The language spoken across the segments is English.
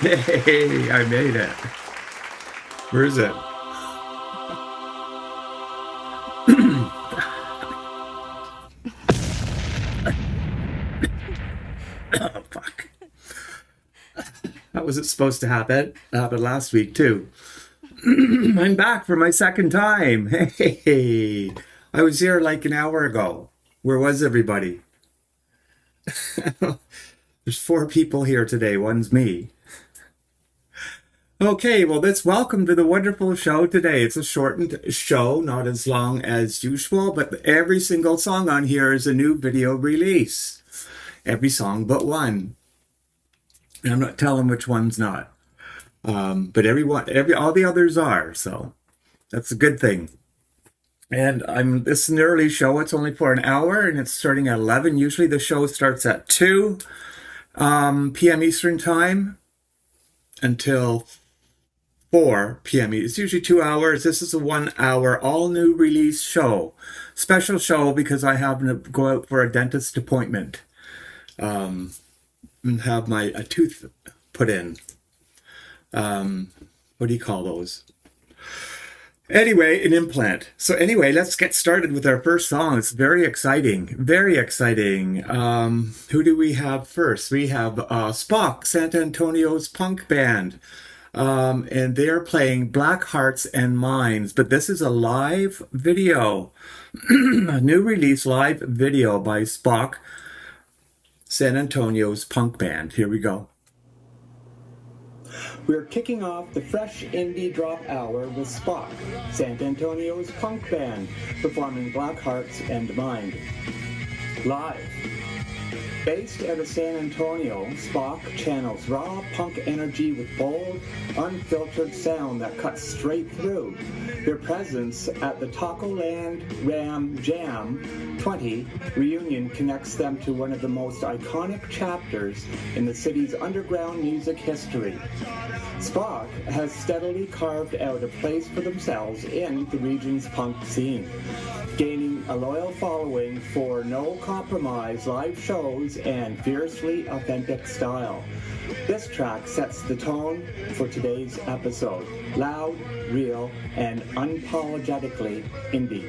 Hey, I made it. Where is it? Oh, fuck. How was it supposed to happen? It happened last week, too. I'm back for my second time. Hey, I was here like an hour ago. Where was everybody? There's 4 people here today. One's me. Okay, well, let's welcome to the wonderful show today. It's a shortened show, not as long as usual, but every single song on here is a new video release. Every song but one. And I'm not telling which one's not. But all the others are, so that's a good thing. And this is an early show. It's only for an hour, and it's starting at 11. Usually the show starts at 2 p.m. Eastern Time until 4 p.m. It's usually 2 hours. This is a 1 hour all new release show. Special show because I have to go out for a dentist appointment. And have a tooth put in. What do you call those? Anyway, an implant. So anyway, let's get started with our first song. It's very exciting. Very exciting. Who do we have first? We have SPOCK, San Antonio's punk band. And they're playing Black Hearts and Minds. But this is a live video. A new release live video by SPOCK, San Antonio's punk band. Here we go. We're kicking off the fresh indie drop hour with SPOCK, San Antonio's punk band, performing Black Hearts and Mind. Live. Based out of San Antonio, SPOCK channels raw punk energy with bold, unfiltered sound that cuts straight through. Their presence at the Taco Land Ram Jam 20 reunion connects them to one of the most iconic chapters in the city's underground music history. SPOCK has steadily carved out a place for themselves in the region's punk scene, gaining a loyal following for no-compromise live shows and fiercely authentic style. This track sets the tone for today's episode. Loud, real, and unapologetically indie.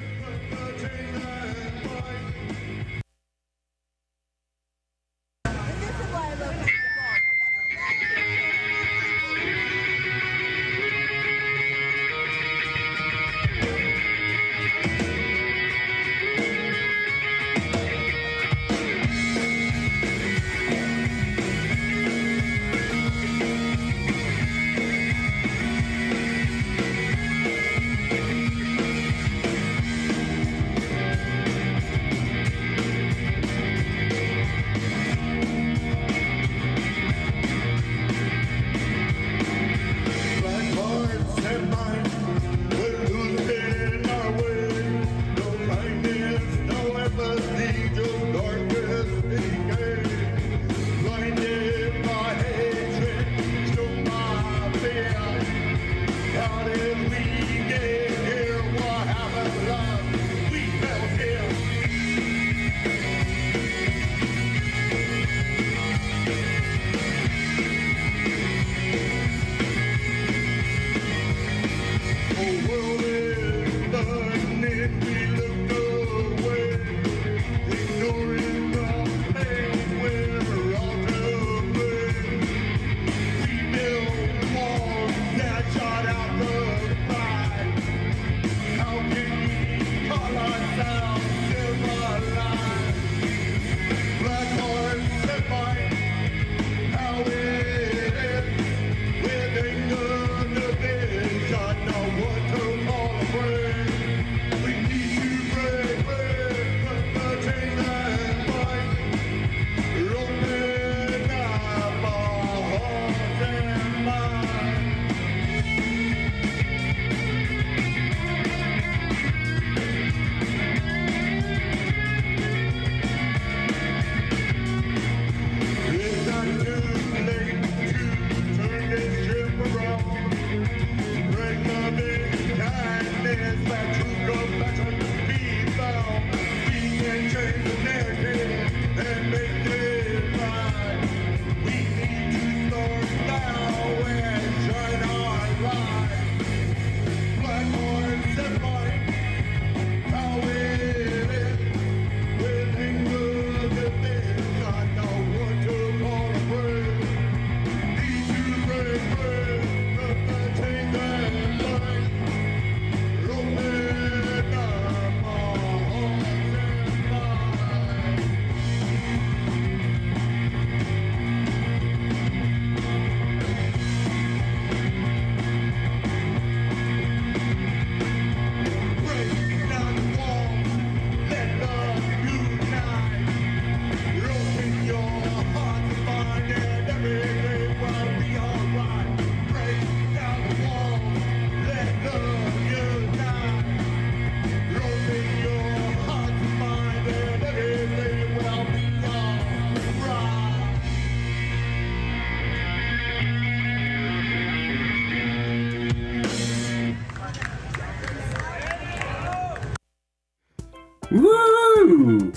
Woo!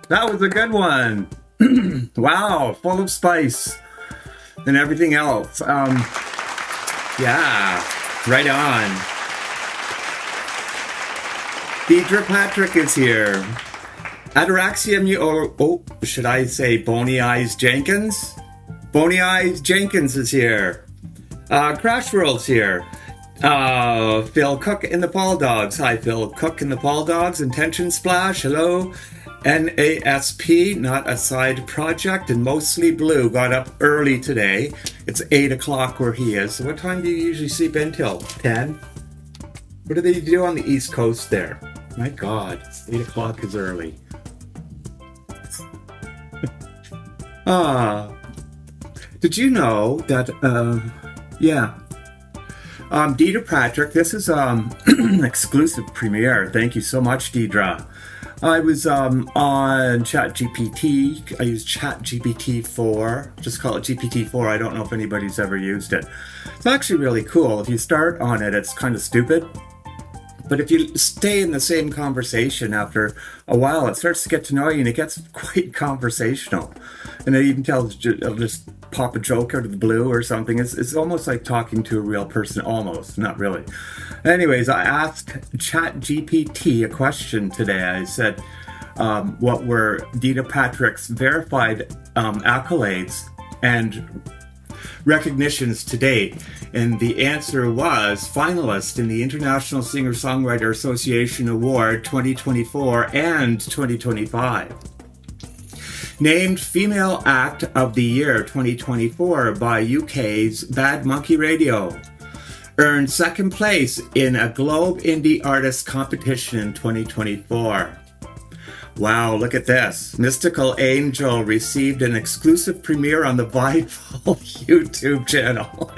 That was a good one. Wow, full of spice and everything else. Yeah, right on. Deedra Patrick is here. Ataraxia, should I say Boney Eyes Jenkins? Boney Eyes Jenkins is here. Crash World's here. Phil Cook in the Paul Dogs. Hi, Phil Cook in the Paul Dogs. Intention Splash. Hello. NASP, not a side project, and Mostly Blue got up early today. It's 8 o'clock where he is. So what time do you usually sleep until? 10? What do they do on the East Coast there? My God, 8 o'clock is early. Did you know that, Deedra Patrick, this is exclusive premiere. Thank you so much, Deedra. I was on ChatGPT. I used ChatGPT-4. Just call it GPT-4. I don't know if anybody's ever used it. It's actually really cool. If you start on it, it's kind of stupid. But if you stay in the same conversation after a while, it starts to get to know you and it gets quite conversational. And it even it'll just pop a joke out of the blue or something. It's almost like talking to a real person, almost, not really. Anyways, I asked ChatGPT a question today. I said, what were Deedra Patrick's verified accolades and recognitions to date? And the answer was finalist in the International Singer-Songwriter Association Award 2024 and 2025. Named Female Act of the Year 2024 by UK's Bad Monkey Radio. Earned second place in a Globe Indie Artist Competition in 2024. Wow, look at this. Mystical Angel received an exclusive premiere on the Vital YouTube channel.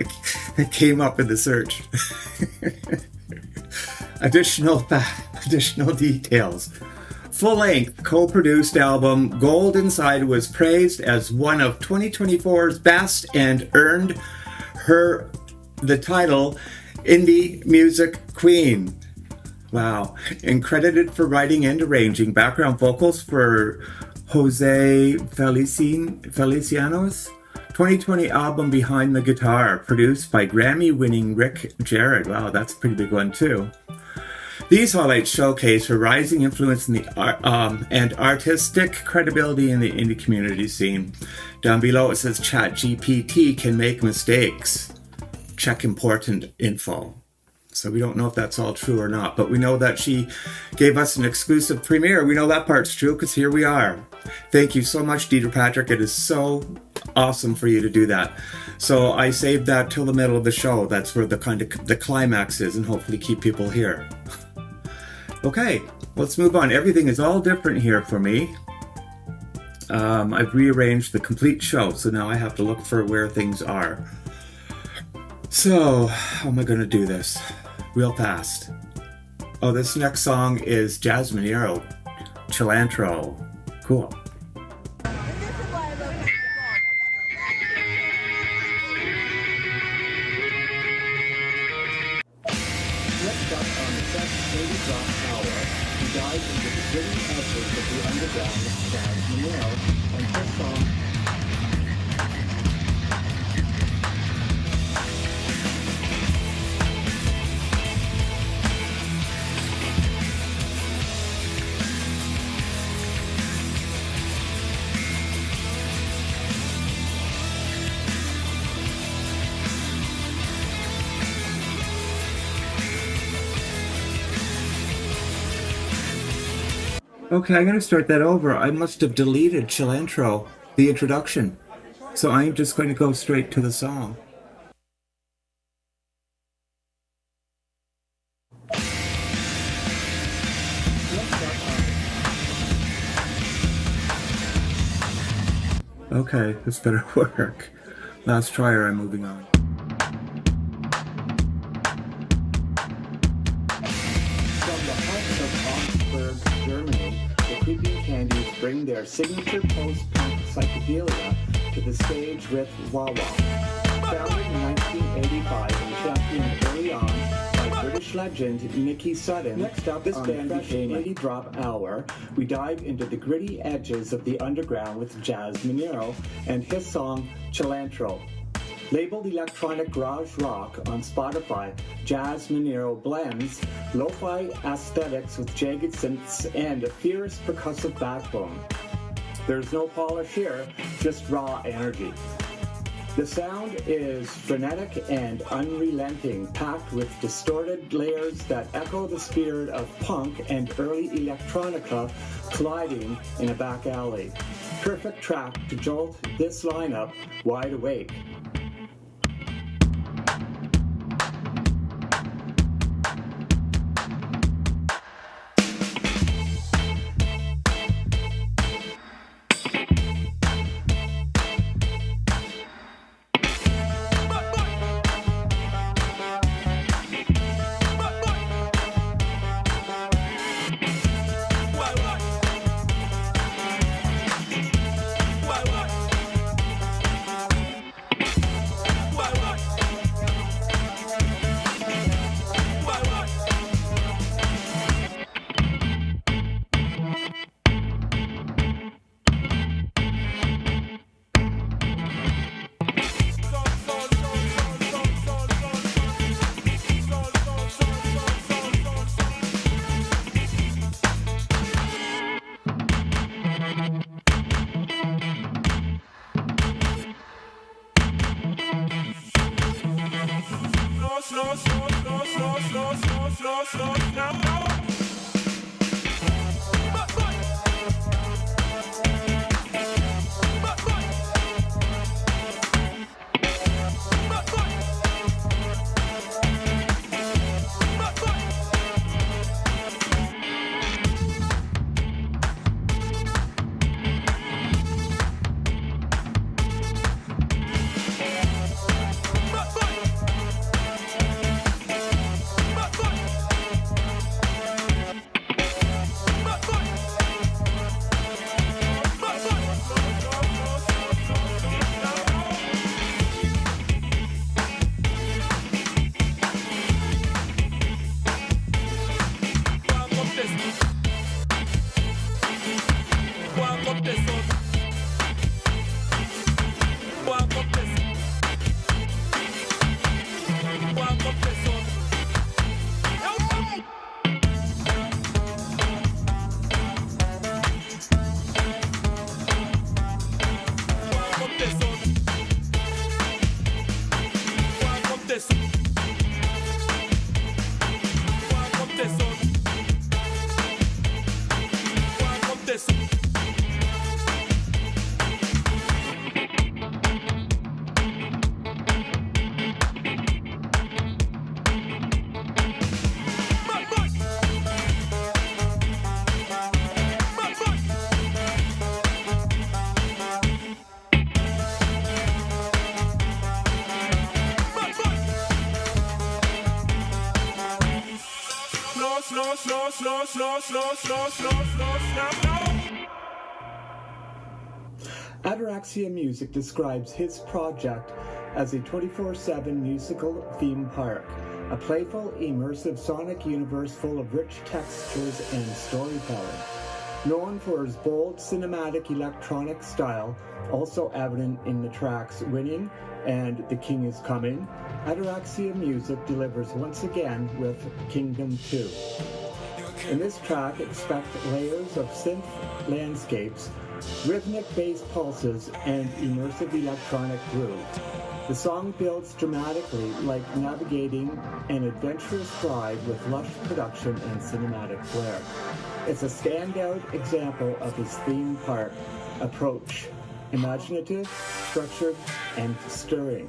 It came up in the search. Additional details. Full-length, co-produced album Gold Inside was praised as one of 2024's best and earned her the title Indie Music Queen. Wow. And credited for writing and arranging background vocals for Jose Feliciano's 2020 album Behind the Guitar, produced by Grammy-winning Rick Jarrett. Wow, that's a pretty big one too. These highlights showcase her rising influence in the and artistic credibility in the indie community scene. Down below it says ChatGPT can make mistakes. Check important info. So we don't know if that's all true or not, but we know that she gave us an exclusive premiere. We know that part's true because here we are. Thank you so much, Deedra Patrick. It is so awesome for you to do that. So I saved that till the middle of the show. That's where the climax is, and hopefully keep people here. Okay, let's move on. Everything is all different here for me. I've rearranged the complete show, so now I have to look for where things are. So, how am I going to do this? Real fast. Oh, this next song is Minero, Chillantro. Cool. Next up on the Sex Lady Drop Tower, we dive into the gritty edges of the underground band Minero and her song. Okay, I'm going to start that over. I must have deleted Chillantro, the introduction. So I'm just going to go straight to the song. Okay, this better work. Last try or I'm moving on. Germany, the Creeping Candies bring their signature post-punk psychedelia to the stage with Wah Wah. Founded in 1985 and championed early on by British legend Nicky Sutton. Next up, this band became Indie Drop Hour. We dive into the gritty edges of the underground with Jazz Minero and his song Chillantro. Labeled electronic garage rock on Spotify, Jazz Minero blends lo-fi aesthetics with jagged synths and a fierce percussive backbone. There's no polish here, just raw energy. The sound is frenetic and unrelenting, packed with distorted layers that echo the spirit of punk and early electronica colliding in a back alley. Perfect track to jolt this lineup wide awake. Ataraxia Music describes his project as a 24/7 musical theme park, a playful, immersive sonic universe full of rich textures and storytelling. Known for his bold, cinematic electronic style, also evident in the tracks Winning and The King is Coming, Ataraxia Music delivers once again with Kingdom 2. In this track, expect layers of synth landscapes, rhythmic bass pulses, and immersive electronic groove. The song builds dramatically, like navigating an adventurous ride with lush production and cinematic flair. It's a standout example of his theme park approach, imaginative, structured, and stirring.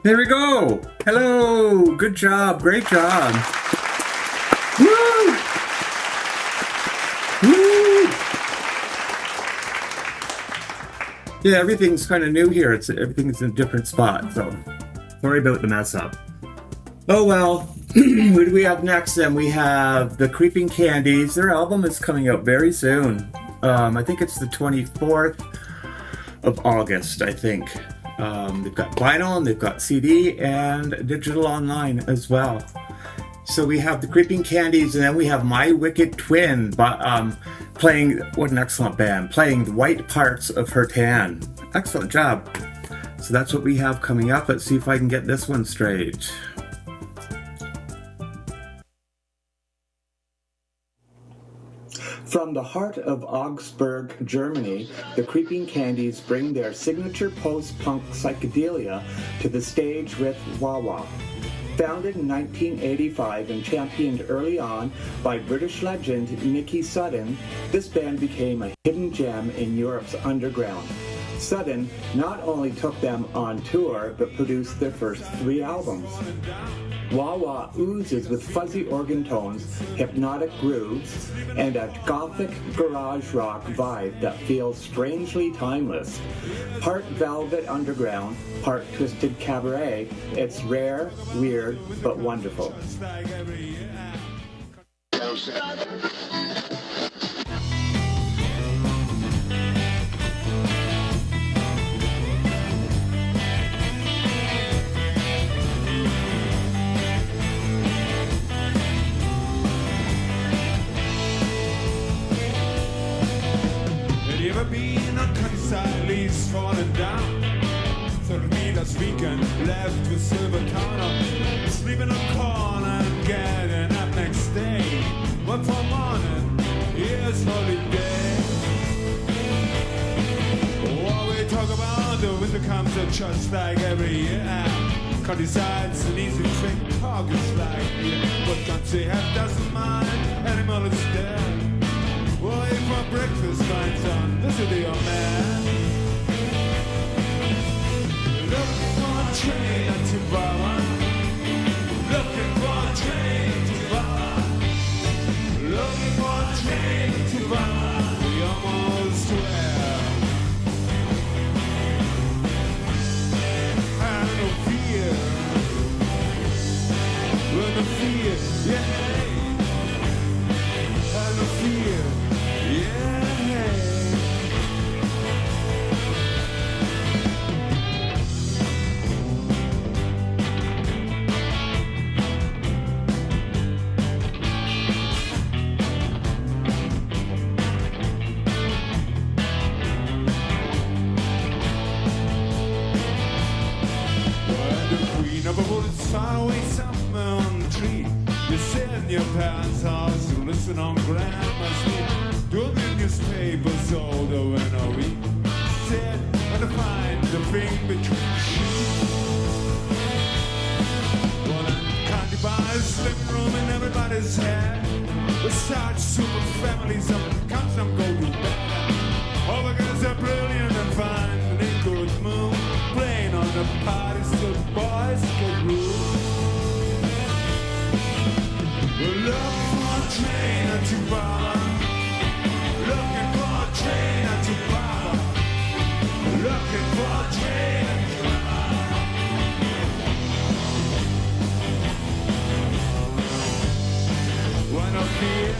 There we go. Hello. Good job. Great job. Woo! Woo! Yeah, everything's kind of new here. Everything's in a different spot, so sorry about the mess up. Oh well. Who do we have next then? We have the Creeping Candies. Their album is coming out very soon. I think it's the 24th of August, I think. They've got vinyl and they've got CD and digital online as well. So we have the Creeping Candies, and then we have My Wicked Twin, playing, what an excellent band, playing the white parts of her tan. Excellent job. So that's what we have coming up. Let's see if I can get this one straight. From the heart of Augsburg, Germany, the Creeping Candies bring their signature post-punk psychedelia to the stage with Wah-Wah. Founded in 1985 and championed early on by British legend Nicky Sudden, this band became a hidden gem in Europe's underground. Sudden not only took them on tour, but produced their first 3 albums. Wah-Wah oozes with fuzzy organ tones, hypnotic grooves, and a gothic garage rock vibe that feels strangely timeless. Part velvet underground, part twisted cabaret, it's rare, weird, but wonderful. Leaves falling down. 30 meters weekend left with silver counter. Sleeping on corner and getting up next day. One for morning, here's holiday. What we talk about, the winter comes at church like every year. Cut decides an easy trick, talk is like beer. But country have doesn't mind, animal is dead. Well, if for breakfast finds on, this will be your man. Looking for a train to Baba. Looking for a train to Baba. Looking for a train to Baba. We almost there. Have no fear. Have no fear, yeah. Have no fear, yeah. Far away somewhere on the tree. You sit in your parents' house, you listen on grandma's knee. Doing the newspapers all the winter week. Sit and find the thing between sheets. Well, then candy bars, slim room in everybody's head. With such super families, some come, some go to bed. All the girls are brilliant and fine, and in good mood. Playing on the party, still boys get rude. We're looking for a train to Baba. Looking for a train to Baba. Looking for a train to Baba. Why no fear?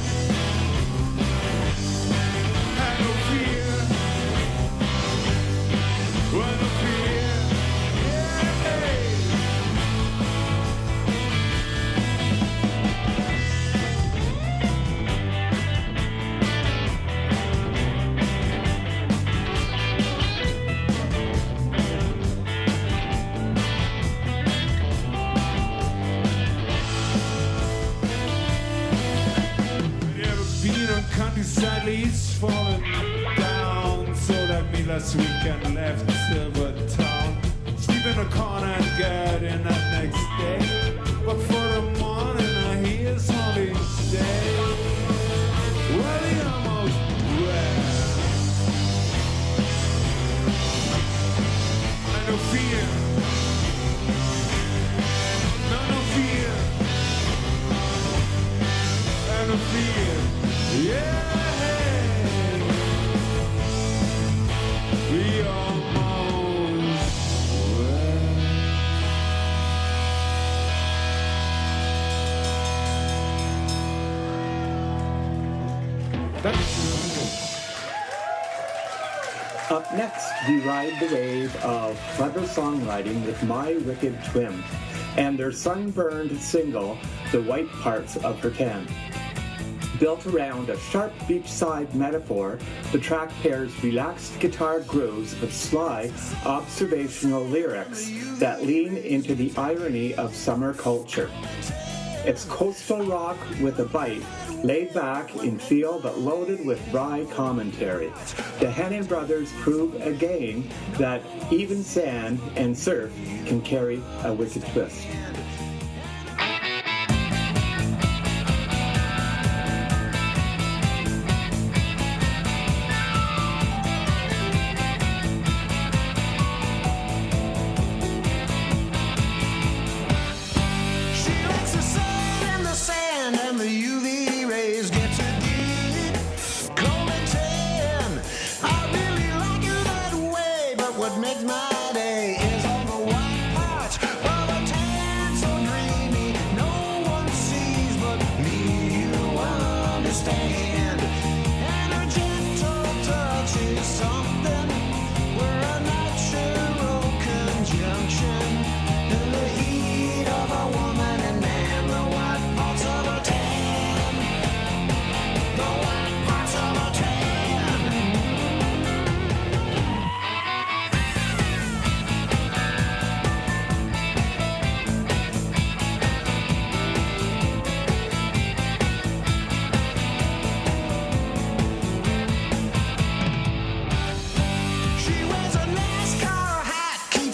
Have no fear. Why no fear? Countryside leaves falling down. So that me last weekend left Silver Town. Sleep in a corner and get in that next day. But for the morning I hear holiday. Well, he almost wet. I no fear. and I feel, yeah, we almost were. Up next, we ride the wave of clever songwriting with My Wicked Twin and their sunburned single, The White Parts of Her Tan. Built around a sharp beachside metaphor, the track pairs relaxed guitar grooves with sly, observational lyrics that lean into the irony of summer culture. It's coastal rock with a bite, laid back in feel but loaded with wry commentary. The Hannon brothers prove again that even sand and surf can carry a wicked twist.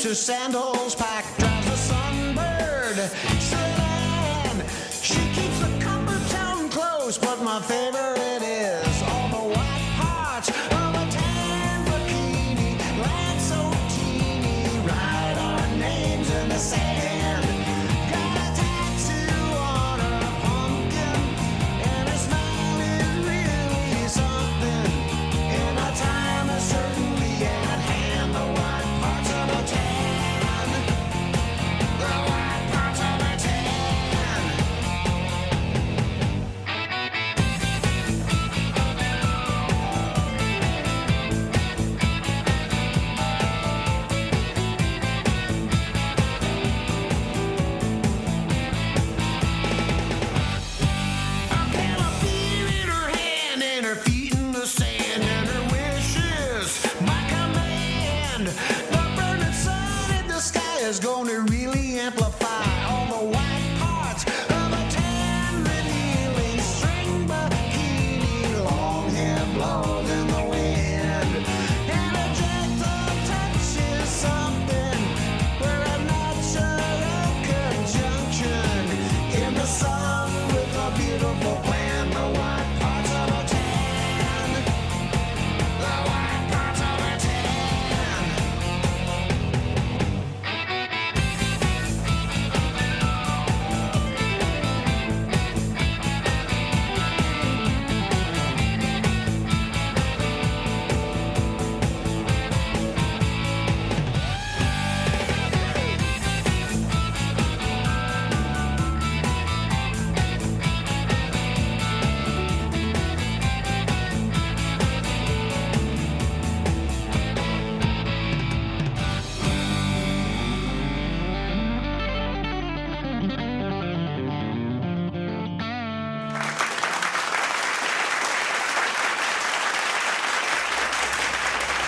Her sandals packed, drives a sunbird sedan. She keeps the comfort town close, but my favorite is all the white parts of a tan bikini. Land so teeny, write our names in the sand. Got a tattoo on her pumpkin, and her smile is really something. In a time is certainly at hand, the white parts of a tan. Is going to really amplify all the white parts of a tan revealing string bikini. Long hair blows in the wind, and a gentle touch is something. We're a natural conjunction in the sun with a beautiful plan. The white parts of a tan, the white parts of a tan.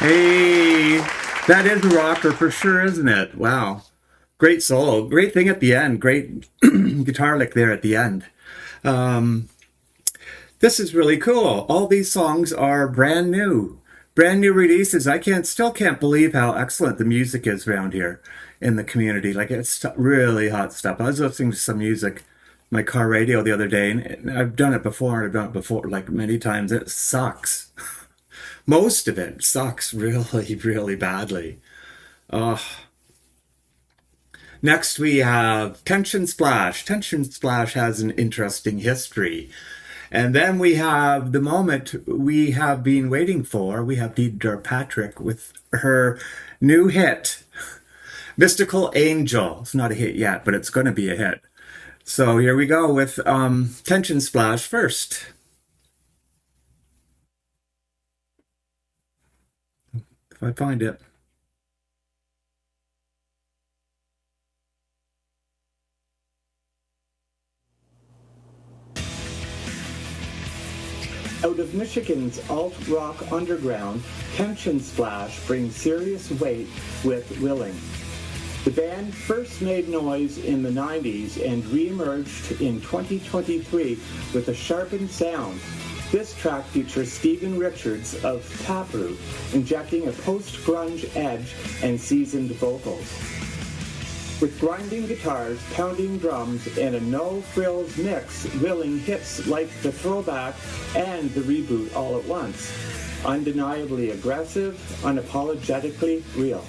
Hey, that is a rocker for sure, isn't it? Wow. Great solo. Great thing at the end. Great guitar lick there at the end. This is really cool. All these songs are brand new. Brand new releases. I still can't believe how excellent the music is around here in the community. Like, it's really hot stuff. I was listening to some music, my car radio the other day, and I've done it before, like many times. It sucks. Most of it sucks really, really badly. Next we have Tension Splash. Tension Splash has an interesting history. And then we have the moment we have been waiting for. We have Deedra Patrick with her new hit, Mystical Angel. It's not a hit yet, but it's going to be a hit. So here we go with Tension Splash first. If I find it. Out of Michigan's alt-rock underground, Tension Splash brings serious weight with Willing. The band first made noise in the 90s and re-emerged in 2023 with a sharpened sound. This track features Stephen Richards of Taproot, injecting a post-grunge edge and seasoned vocals. With grinding guitars, pounding drums, and a no-frills mix, Willing hits like the throwback and the reboot all at once. Undeniably aggressive, unapologetically real.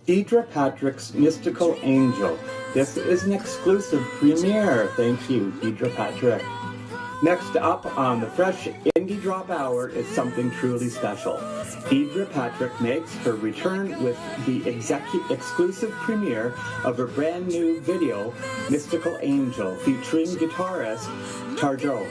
Deedra Patrick's Mystical Angel. This is an exclusive premiere. Thank you, Deedra Patrick. Next up on the Fresh Indie Drop Hour is something truly special. Deedra Patrick makes her return with the exclusive premiere of her brand new video, Mystical Angel, featuring guitarist Tarjo.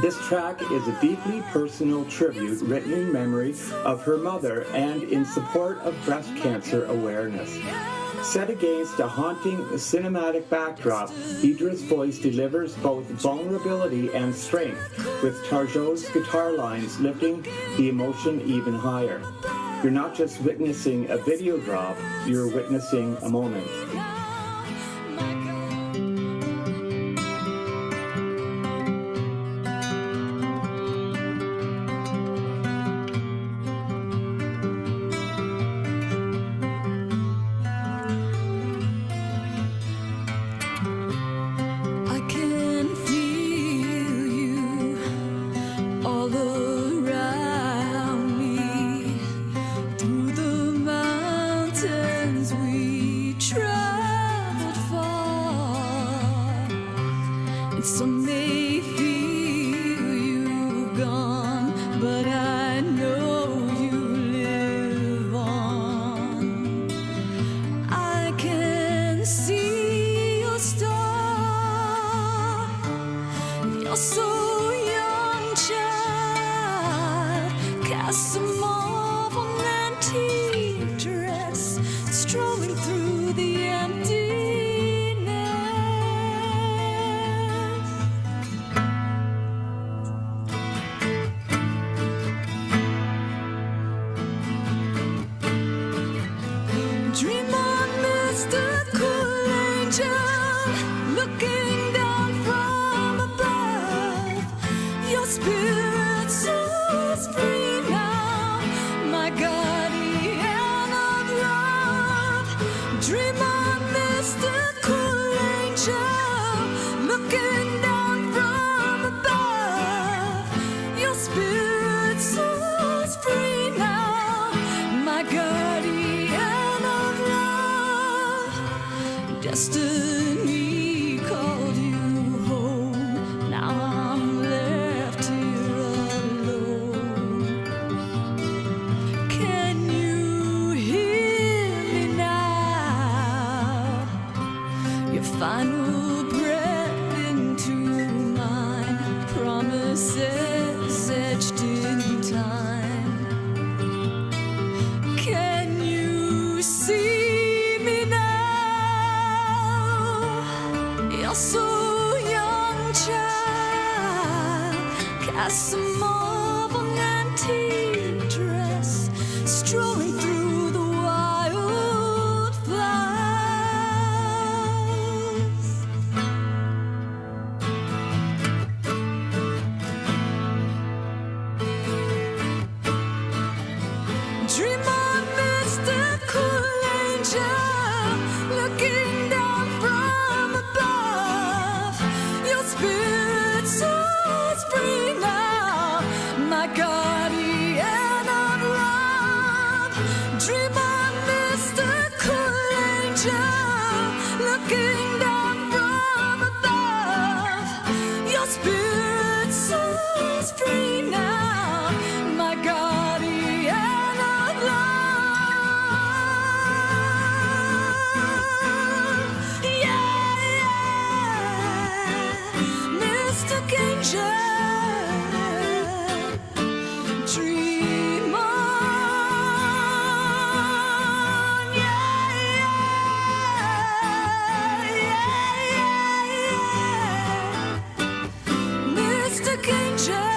This track is a deeply personal tribute written in memory of her mother and in support of breast cancer awareness. Set against a haunting cinematic backdrop, Deedra's voice delivers both vulnerability and strength, with Tarjo's guitar lines lifting the emotion even higher. You're not just witnessing a video drop, you're witnessing a moment. Destiny called you home. Now I'm left here alone. Can you hear me now? Your final breath into mine. Promises etched in time. Can you see? You're so young, child. Cast some of an antique dress, strolling through the wildflowers. Dream on, mystical angel, looking down from above. Your spirit soars free now, my guardian of love. Dream on, mystical angel, looking down from above. Your spirit soars free now, my guardian of love. Yeah, yeah, mystic angel, dream on. Yeah, yeah, yeah, yeah, mystic angel.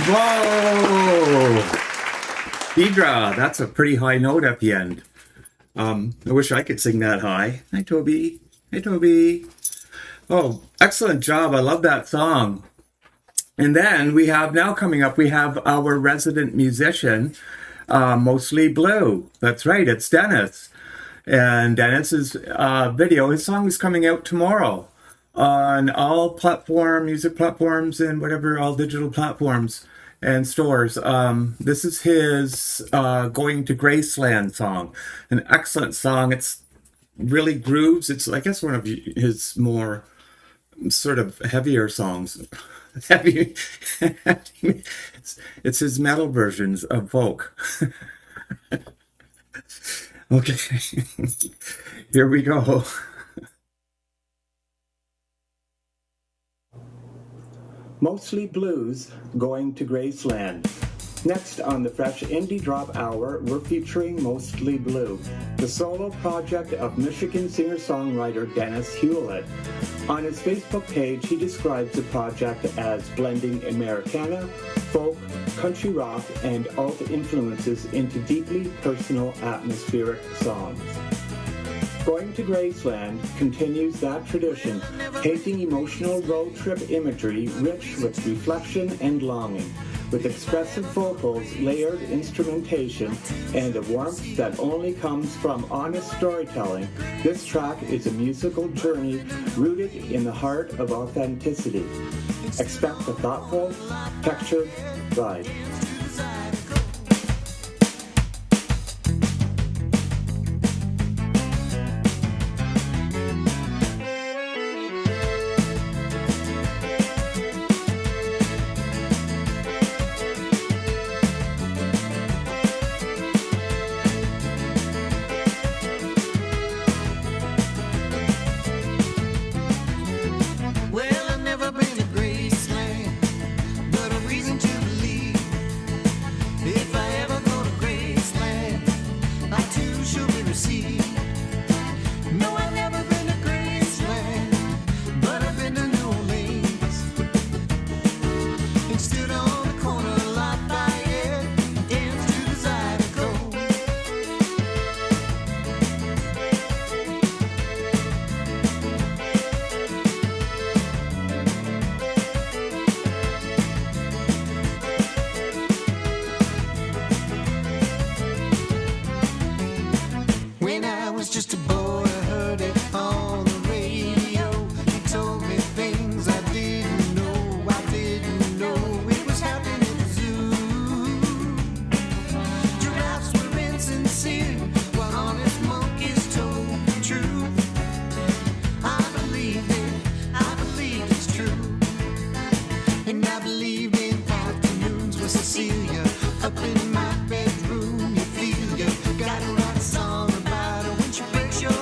Whoa! Deedra, that's a pretty high note at the end. I wish I could sing that high. Hi, Toby. Hey, Toby. Oh, excellent job. I love that song. And then we have now coming up, we have our resident musician, Mostly Blue. That's right, it's Dennis. And Dennis's video, his song is coming out tomorrow on all music platforms and whatever, all digital platforms and stores. This is his Going to Graceland song. An excellent song. It's really grooves. It's, I guess, one of his more sort of heavier songs. Heavy. It's his metal versions of folk. Okay, here we go. Mostly Blues, Going to Graceland. Next on the Fresh Indie Drop Hour, we're featuring Mostly Blue, the solo project of Michigan singer-songwriter Dennis Hewlett. On his Facebook page, he describes the project as blending Americana, folk, country rock, and alt influences into deeply personal, atmospheric songs. Going to Graceland continues that tradition, painting emotional road trip imagery rich with reflection and longing, with expressive vocals, layered instrumentation, and a warmth that only comes from honest storytelling. This track is a musical journey rooted in the heart of authenticity. Expect a thoughtful, textured ride. Well, I've never been to Graceland, but a reason to believe if I ever go to Graceland, I too shall be received. No, I've never been to Graceland, but I've been to New Orleans and stood on the corner of Lafayette and danced to the Zydeco. When I was just a boy, I heard it on the radio. He told me things I didn't know. I didn't know it was happening at the zoo. Giraffes were insincere, while honest monkeys told the truth. I believed it, I believed it's true. And I believed in afternoons with Cecilia up in my bedroom. You feel you gotta write a song about her when she breaks your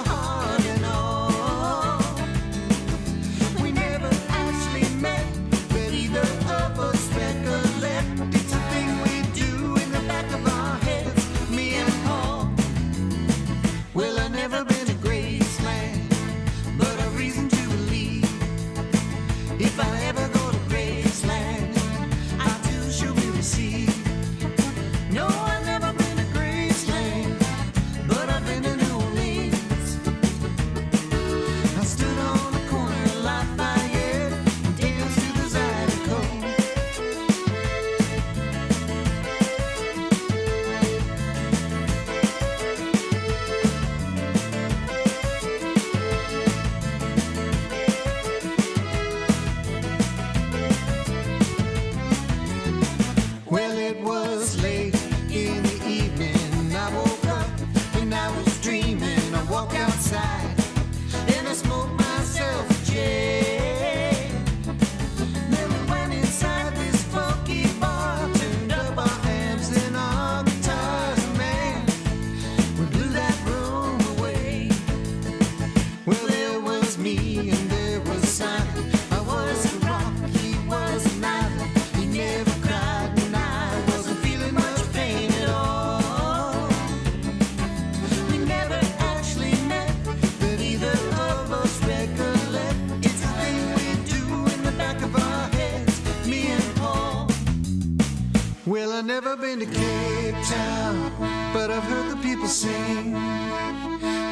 to Cape Town, but I've heard the people sing.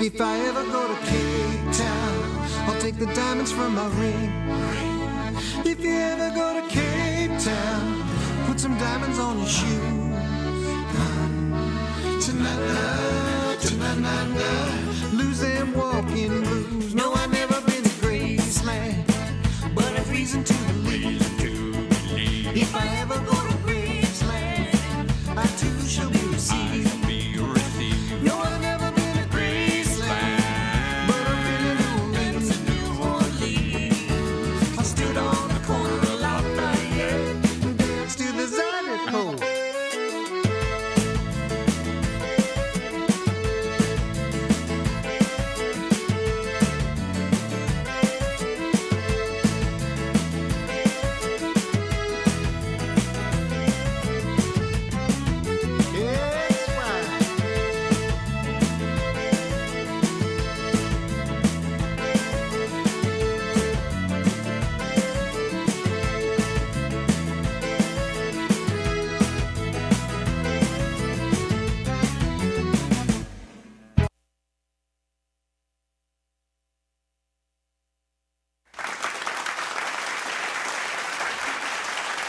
If I ever go to Cape Town, I'll take the diamonds from my ring. If you ever go to Cape Town, put some diamonds on your shoes. Tonight, tonight, lose them walking blues. No, I've never been to Graceland, but I've reason to believe. If I ever go to Graceland, I too shall be received. No, I've never been to Graceland, but I've been to New Orleans. I stood on the corner of Lafayette and danced to the Zydeco.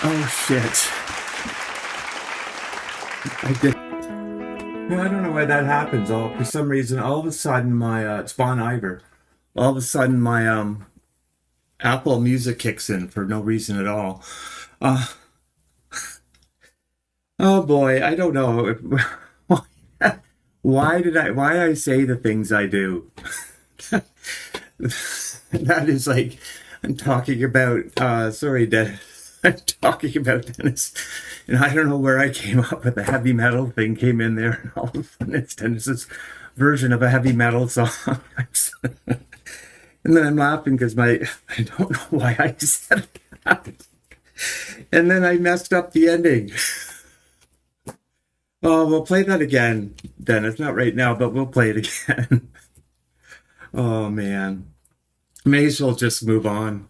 Oh shit. I did. Yeah, I don't know why that happens. For some reason, all of a sudden my it's Bon Iver. All of a sudden my Apple Music kicks in for no reason at all. Oh boy, I don't know. Why I say the things I do? That is like I'm talking about sorry, Dennis. I'm talking about Dennis, and I don't know where I came up with the heavy metal thing came in there, and all of a sudden it's Dennis's version of a heavy metal song. And then I'm laughing because I don't know why I said that. And then I messed up the ending. Oh, we'll play that again, Dennis. Not right now, but we'll play it again. Oh man, may as well just move on.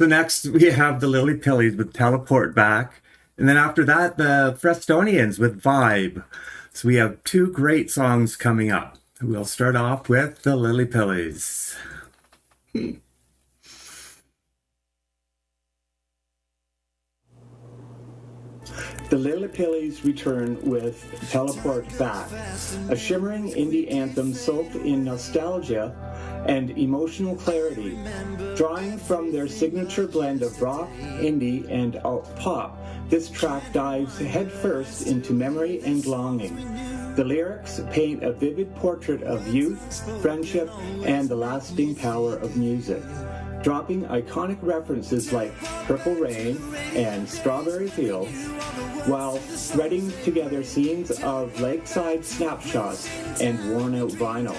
So next we have the Lillypillies with Teleport Back. And then after that, the Frestonians with Vibe. So we have two great songs coming up. We'll start off with the Lillypillies. The Lillypillies return with Teleport Back, a shimmering indie anthem soaked in nostalgia and emotional clarity. Drawing from their signature blend of rock, indie, and alt-pop, this track dives headfirst into memory and longing. The lyrics paint a vivid portrait of youth, friendship, and the lasting power of music, dropping iconic references like Purple Rain and Strawberry Fields, while threading together scenes of lakeside snapshots and worn-out vinyl.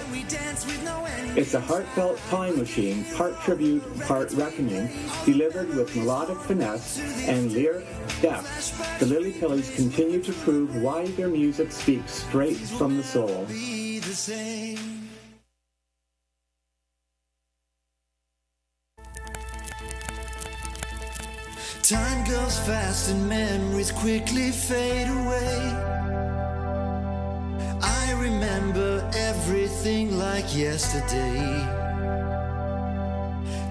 It's a heartfelt time machine, part tribute, part reckoning, delivered with melodic finesse and lyric depth. The Lillypillies continue to prove why their music speaks straight from the soul. Time goes fast and memories quickly fade away. I remember everything like yesterday.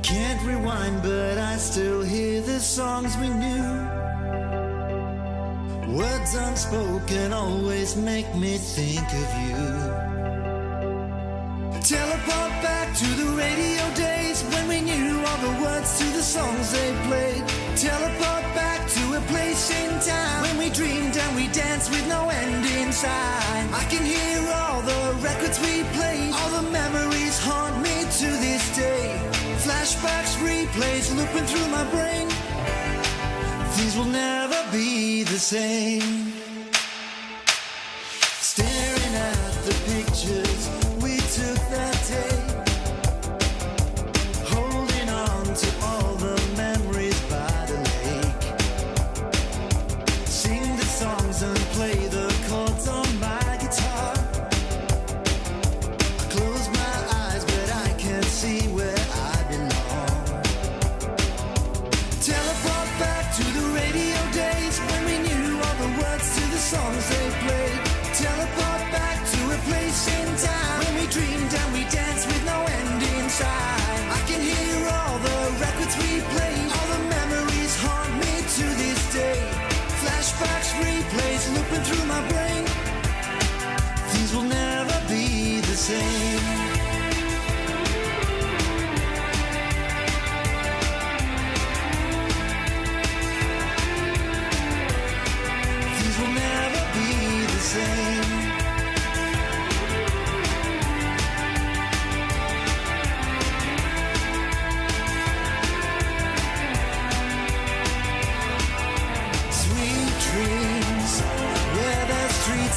Can't rewind, but I still hear the songs we knew. Words unspoken always make me think of you. Teleport back to the radio days when we knew all the words to the songs they played. Teleport back to a place in time when we dreamed and we danced with no end in sight. I can hear all the records we played. All the memories haunt me to this day. Flashbacks, replays looping through my brain. Things will never be the same. Staring at the pictures we took that day, holding on to all the memories by the lake. Sing the songs and play the chords on my guitar. I close my eyes but I can't see where I belong. Teleport back to the radio days when we knew all the words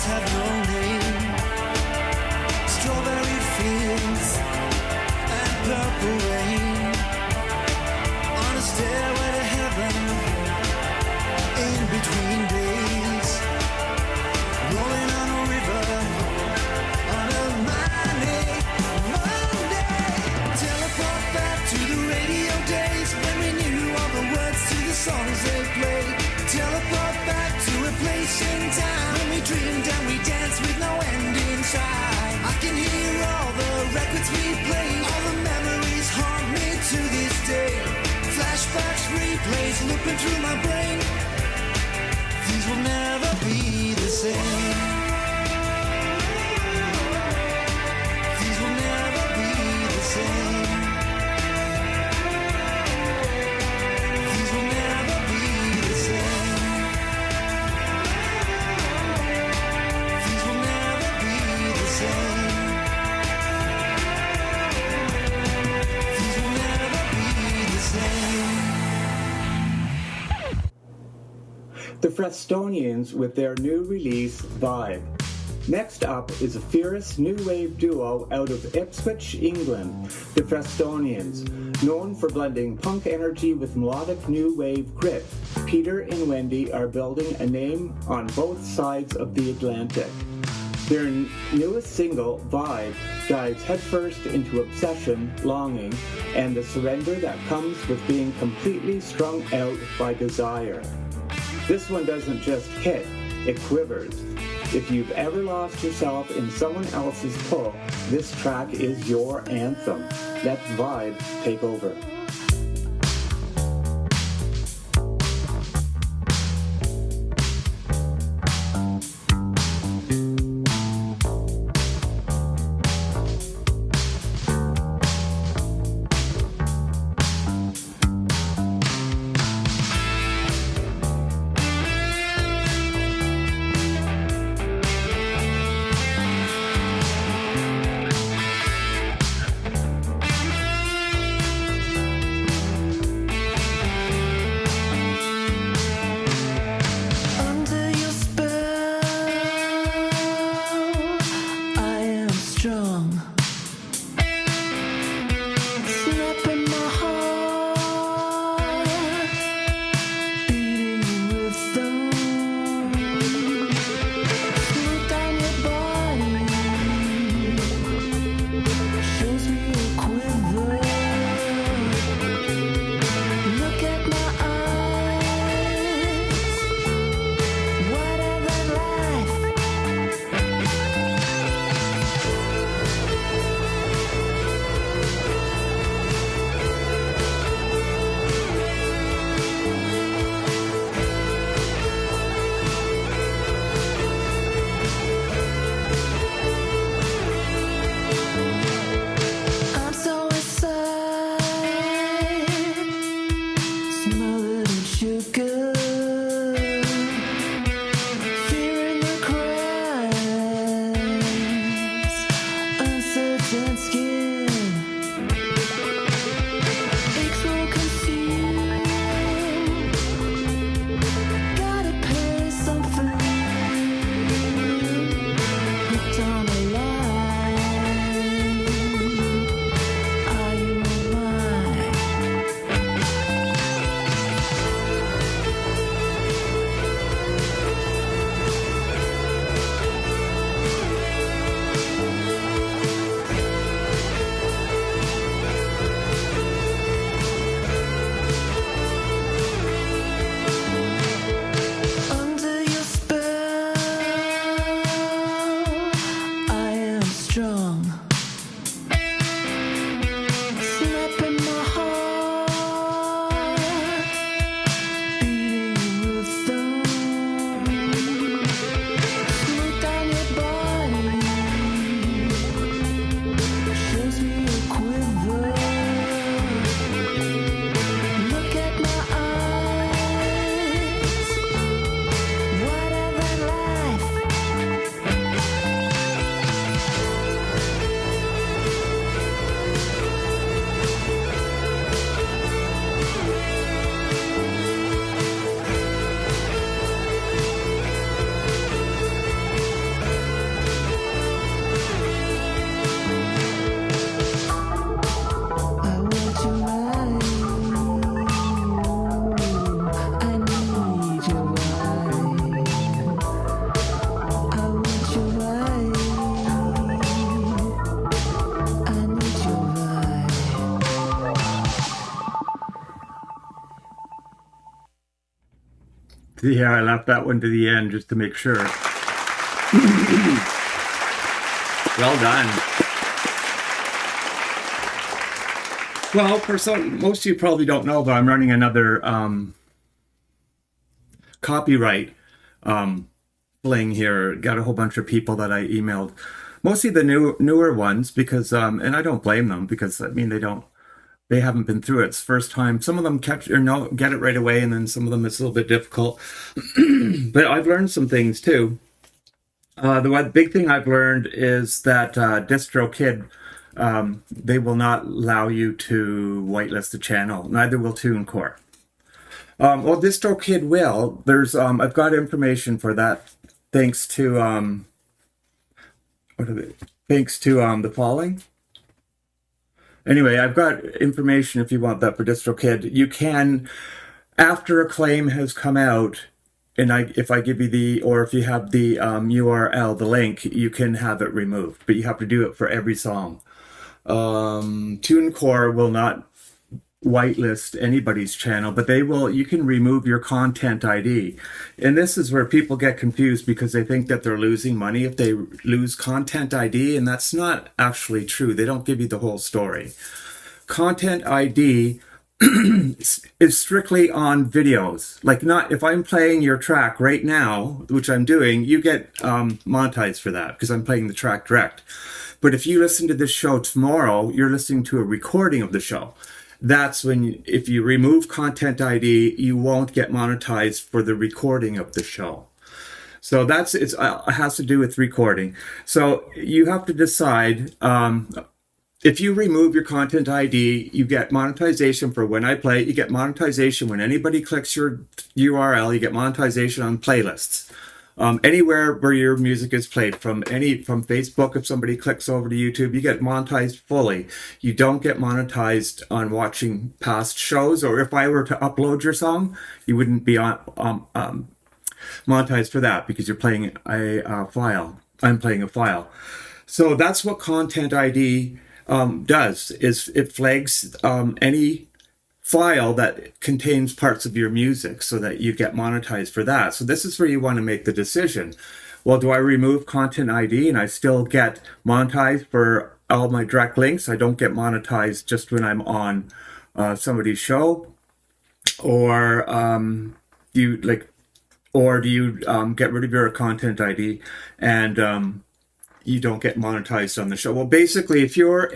have no name. Strawberry fields and purple rain on a stairway to heaven in between days. Rolling on a river on a Monday. Teleport back to the radio days when we knew all the words to the songs they played. Teleport back to a place in time when we dreamed and we danced with no end in sight. I can hear all the records we played. All the memories haunt me to this day. Flashbacks, replays, looping through my brain. Things will never be the same. Things will never be the same. Things will never be the same. Things will never be the same. Things will never be the same. The Frestonians with their new release, Vibe. Next up is a fierce new wave duo out of Ipswich, England, the Frestonians. Known for blending punk energy with melodic new wave grit, Peter and Wendy are building a name on both sides of the Atlantic. Their newest single, Vibe, dives headfirst into obsession, longing, and the surrender that comes with being completely strung out by desire. This one doesn't just hit, it quivers. If you've ever lost yourself in someone else's pull, this track is your anthem. Let Vibe take over. Yeah, I left that one to the end just to make sure. Well done. Well, for some, most of you probably don't know, but I'm running another copyright fling here. Got a whole bunch of people that I emailed, mostly the newer ones, because and I don't blame them, because I mean they haven't been through it. It's the first time. Some of them get it right away, and then some of them it's a little bit difficult. But I've learned some things too. The one big thing I've learned is that DistroKid, they will not allow you to whitelist the channel. Neither will TuneCore. Well, DistroKid will. There's I've got information for that, thanks to the following. Anyway, I've got information if you want that for DistroKid. You can, after a claim has come out, and if I give you or if you have the URL, the link, you can have it removed, but you have to do it for every song. TuneCore will not whitelist anybody's channel, but they will. You can remove your content ID, and this is where people get confused because they think that they're losing money if they lose content ID, and that's not actually true. They don't give you the whole story. Content ID is strictly on videos. Like, not if I'm playing your track right now, which I'm doing, you get monetized for that because I'm playing the track direct. But if you listen to this show tomorrow, you're listening to a recording of the show. That's when, if you remove content ID, you won't get monetized for the recording of the show. So it has to do with recording. So you have to decide. If you remove your content ID, you get monetization for when I play. You get monetization when anybody clicks your URL. You get monetization on playlists. Anywhere where your music is played, from Facebook, if somebody clicks over to YouTube, you get monetized fully. You don't get monetized on watching past shows, or if I were to upload your song, you wouldn't be monetized for that because you're playing a file. I'm playing a file. So that's what content ID does, is it flags any file that contains parts of your music so that you get monetized for that. So this is where you want to make the decision. Well, do I remove content ID and I still get monetized for all my direct links? I don't get monetized just when I'm on somebody's show, or do you get rid of your content ID and you don't get monetized on the show? Well, basically, if you're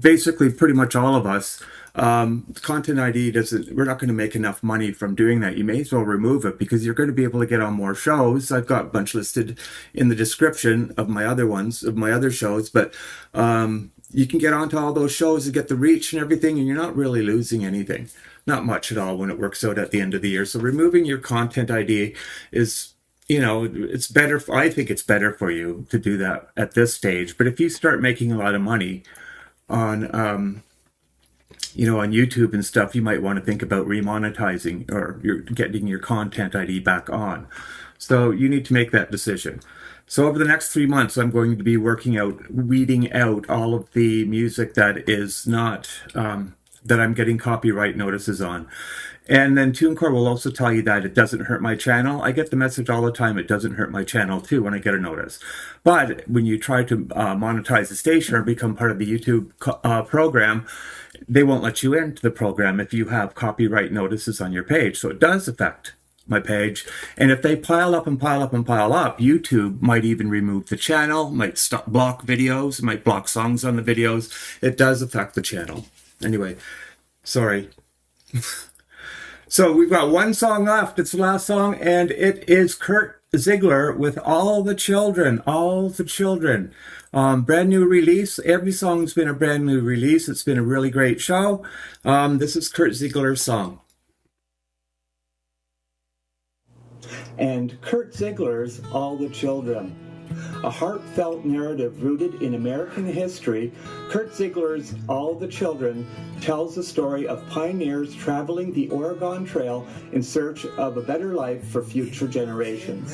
basically pretty much all of us, content ID we're not going to make enough money from doing that. You may as well remove it because you're going to be able to get on more shows. I've got a bunch listed in the description of my other shows, but you can get onto all those shows and get the reach and everything, and you're not really losing anything. Not much at all when it works out at the end of the year. So removing your content ID is, it's better. I think it's better for you to do that at this stage. But if you start making a lot of money on, on YouTube and stuff, you might want to think about remonetizing, or you're getting your content ID back on. So you need to make that decision. So over the next 3 months, I'm going to be weeding out all of the music that is not, that I'm getting copyright notices on. And then TuneCore will also tell you that it doesn't hurt my channel. I get the message all the time, it doesn't hurt my channel too, when I get a notice. But when you try to monetize the station or become part of the YouTube program, they won't let you into the program if you have copyright notices on your page. So it does affect my page. And if they pile up, YouTube might even remove the channel, might block videos, might block songs on the videos. It does affect the channel. Anyway, sorry. So we've got one song left. It's the last song, and it is Curt Ziggler with All the Children. Brand new release. Every song's been a brand new release. It's been a really great show. This is Curt Ziggler's song. And Curt Ziggler's All the Children. A heartfelt narrative rooted in American history, Curt Ziggler's All the Children tells the story of pioneers traveling the Oregon Trail in search of a better life for future generations.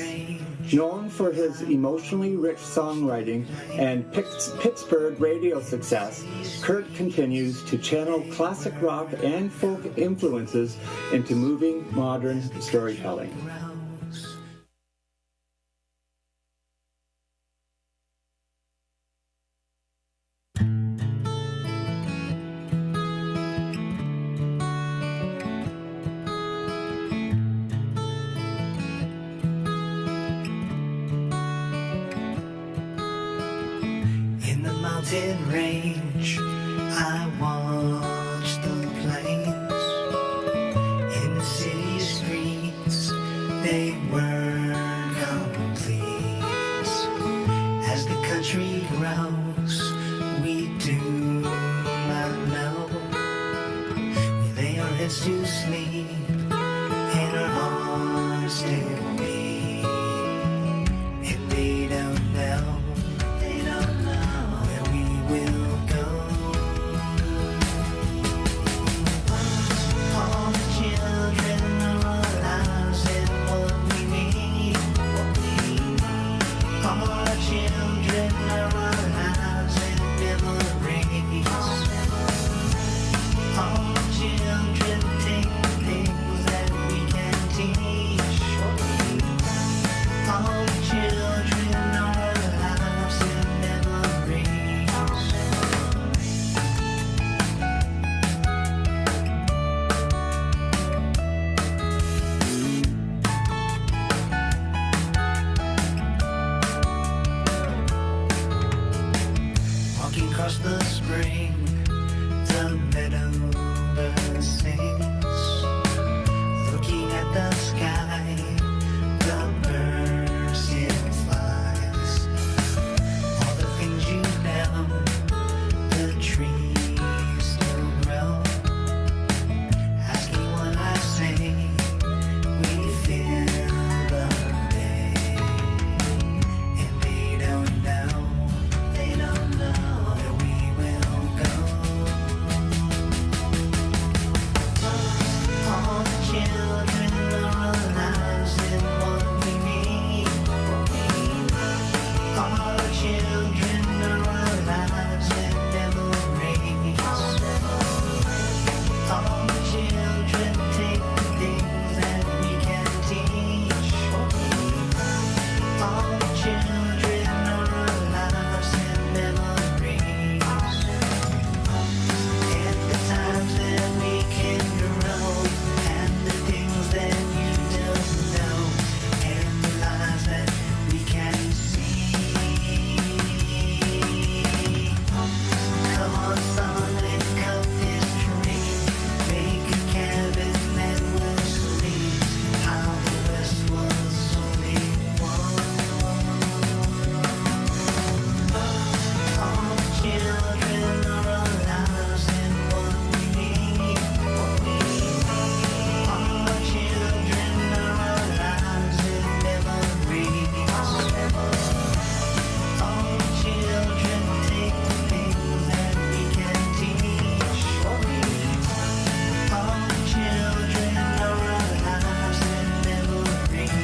Known for his emotionally rich songwriting and Pittsburgh radio success, Curt continues to channel classic rock and folk influences into moving modern storytelling. In the mountain range, I watch the plains. In the city streets, they were complete. As the country grows, we do not know. We lay our heads to sleep, and our hearts still beat. And they don't know. They don't know where we will go. All the children are our lives and what we need. All our children are our lives and memories. All the children take things that we can teach. All the children are our lives and memories. Walking across the spring, the meadow bird sings. Looking at the sky, the bird still flies. All the things you know, the trees still grow. Asking what I say, we feel the day. And they don't know where we will go. All the children are our lives and what we need. All our children are our lives and memories. All the children take the things that we can teach. All the children are our lives and memories. And the times that we can grow, and the things that you don't know, and the lives that we can see. Come on, son, and cut this tree. Make a cabin and we'll sleep. How the West was only one. All the children are our lives and what we need. All our children are our lives and memories. All the children take the things that we can teach. All the children are our lives and memories.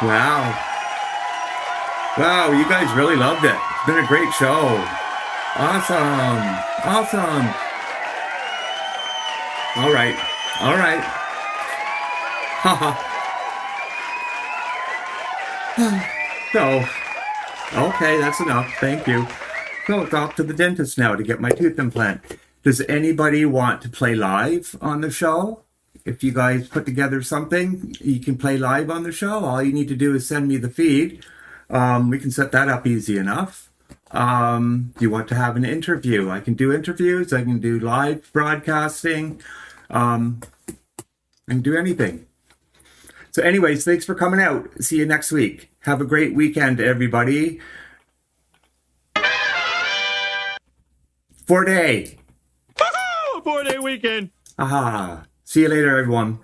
Wow. Wow, you guys really loved it. It's been a great show. Awesome. Awesome. All right. All right. Haha. So, okay, that's enough. Thank you. So it's off to the dentist now to get my tooth implant. Does anybody want to play live on the show? If you guys put together something, you can play live on the show. All you need to do is send me the feed. We can set that up easy enough. You want to have an interview? I can do interviews. I can do live broadcasting. I can do anything. So anyways, thanks for coming out. See you next week. Have a great weekend, everybody. 4-day. 4-day weekend. Aha. See you later, everyone.